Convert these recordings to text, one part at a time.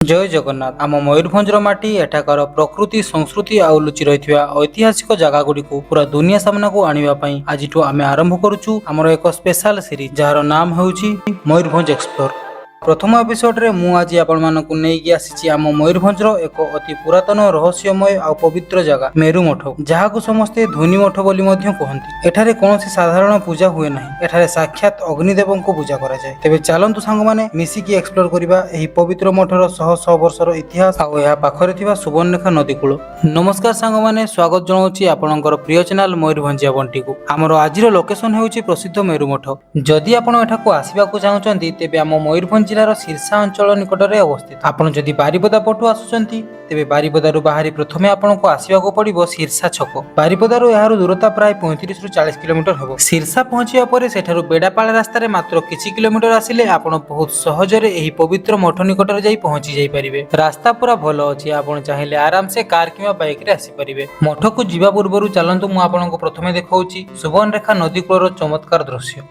जय जगन्नाथ। आम मयूरभंजर माटी एठाकर प्रकृति संस्कृति आउ लुचि रही ऐतिहासिक जगह गुड़ी पूरा दुनिया सामना को आने आज आम आरंभ करुचु आमर एक स्पेशल सीरीज जार नाम होउची मयूरभंज एक्सप्लोर। प्रथम एपिसोड्रे मु आज आपको नहीं आसी आम मयूरभंजर एक अति पुरातन रहस्यमय और पवित्र जगह मेरु मठ, जहाँ समस्ते धुनी मठ बोली कहती। एठारे कौन साधारण पूजा हुए ना, एठारे साक्षात अग्निदेव को पूजा करा जाए। तेबे चलतु सांग माने मिसिकी एक्सप्लोर करिबा एही पवित्र मठर शह शह वर्षर इतिहास और यह पाखरे थिबा सुवर्णरेखा नदी कूल। नमस्कार सांग माने, स्वागत जनाउछि आपनकर प्रिय चैनल मयूरभंजिया बंटी को। आमर आजिर लोकेशन हेउछि प्रसिद्ध मेरु मठ। जदि आपण एठाको आसीबाकू चाहुचंती तेबे आम मयूरभंज जिलार सिरसा अंचल निकटरे अवस्थित। आपण जदि बारिपदा पटु आसुचंती तेबे बारिपदारु बाहरी प्रथमे आपनको आसीबाकू पड़िबो सिरसा छक। बारिपदारु एहार दूरता प्राय 35 रु 40 किलोमीटर हेबो। सिरसा पहुंचिया परे सेठारु बेडापाळ रास्तारे मात्र किछि किलोमीटर आसिले आपण बहुत सहजरे एही पवित्र मठ निकटरे जाई पहुंची जाई परिबे। रास्ता पूरा भलो अछि, आपण चाहिले आराम से कार किबा बाइक रे आसी परिबे। मठकू जिबा पूर्वरु चलंतु मु आपनको प्रथमे देखाउछि सुवर्णरेखा नदी कूलर चमत्कार दृश्य।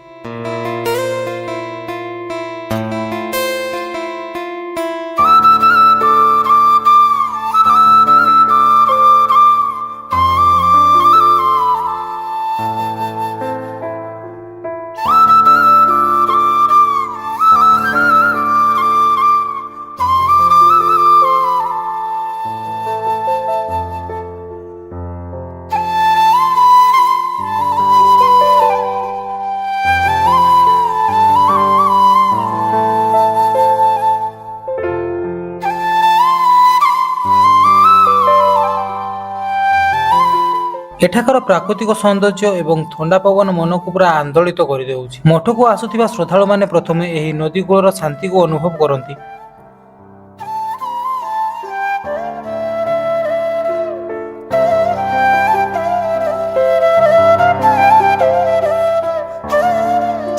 एठाकर प्राकृतिक सौंदर्य एवं ठंडा पवन मन को पूरा आंदोलित कर देउछि। मठकू आसुथिबा श्रद्धालु माने प्रथमे एही नदी कूलर शांति को अनुभव करंती।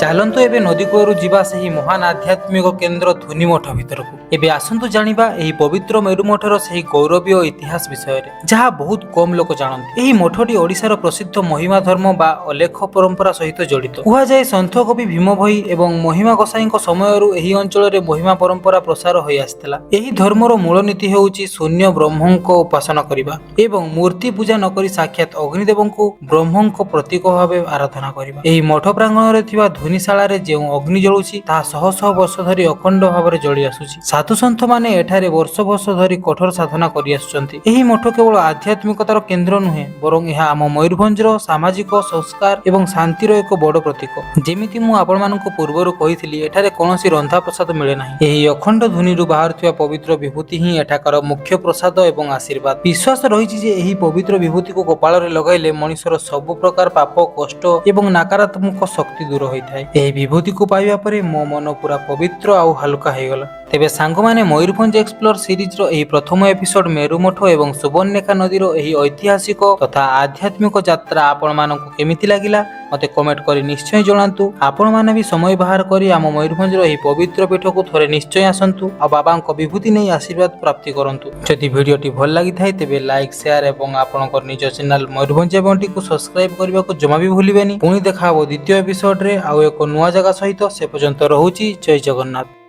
चलतु एबे नदी कूलरु जीवा सही महान आध्यात्मिक केन्द्र धुनी मठ भितर को। एबे आसंतु जानिबा एही पवित्र मेरु मठर सही गौरवीय इतिहास विषय रे, जहा बहुत कम लोक जानନ୍ତି। एही मठटी ओडिशार प्रसिद्ध महिमा धर्म बा अलेख परंपरा सहित जड़ित। कुहा जाय सन्थ कवि भीम भई एवं महिमा गोसाईଙ୍କ समयरु एही अंचल रे महिमा परंपरा प्रसार होई आस्थिला। एही धर्मर मूल नीति हेउची शून्य ब्रह्मको उपासना करिबा एवं मूर्ति पूजा न करी साक्षात अग्निदेवଙ୍କୁ ब्रह्मଙ୍କ प्रतीक भावे आराधना करिबा। एही मठ प्रांगण रे थिबा धुनीशाला रे जे अग्नि जळुची ता शह शह वर्ष धरी अखंड भाव जली आसुची। साधु सन्थ माने एठारे वर्ष वर्ष धरी कठोर साधना करि आसुचंती। एही मठ केवल आध्यात्मिकतार केन्द्र नुहे, बरং ଏହା ଆମ ମୟୂରଭଞ୍ଜର ସାମାଜିକ ସଂସ୍କାର ଏବଂ ଶାନ୍ତିର ଏକ ବଡ଼ ପ୍ରତୀକ। ଯେମିତି ମୁଁ ଆପଣମାନଙ୍କୁ ପୂର୍ବରୁ କହିଥିଲି, ଏଠାରେ କୌଣସି ରନ୍ଧା ପ୍ରସାଦ ମିଳେ ନାହିଁ। ଏହି ଅଖଣ୍ଡ ଧୁନିରୁ ବାହାରୁଥିବା ପବିତ୍ର ବିଭୂତି ହିଁ ଏଠାକାର ମୁଖ୍ୟ ପ୍ରସାଦ ଏବଂ ଆଶୀର୍ବାଦ। ବିଶ୍ୱାସ ରହିଛି ଯେ ଏହି ପବିତ୍ର ବିଭୂତିକୁ କପାଳରେ ଲଗାଇଲେ ମଣିଷର ସବୁ ପ୍ରକାର ପାପ, କଷ୍ଟ ଏବଂ ନକାରାତ୍ମକ ଶକ୍ତି ଦୂର ହୋଇଥାଏ। ଏହି ବିଭୂତିକୁ ପାଇବା ପରେ ମୋ ମନ ପୁରା ପବିତ୍ର ଆଉ ହାଲକା ହେଇଗଲା। तेबे सांगमाने मयूरभंज एक्सप्लोर सीरीज रो एही प्रथम एपिसोड मेरु मठ एवं सुवर्णरेखा नदीर एही ऐतिहासिक तथा आध्यात्मिक यात्रा आपण मानकु केमिति लागिला मते कमेंट करी निश्चय जणांतु। आपण माने भी समय बाहर करी आम मयूरभंज रो एही पवित्र पीठ को थोरे निश्चय आसंतु आ बाबांक विभूति नै आशीर्वाद प्राप्ति करंतु। जदि वीडियोटी भल लागि थाए तेबे लाइक शेयर एवं आपणकर निज चैनल मयूरभंज बंटी को सब्सक्राइब करबा को जमा भी भूलिबेनी। पुणी देखाबो द्वितीय एपिसोड रे आ एक नुवा जगह सहित। से पर्यंत रहूची जय जगन्नाथ।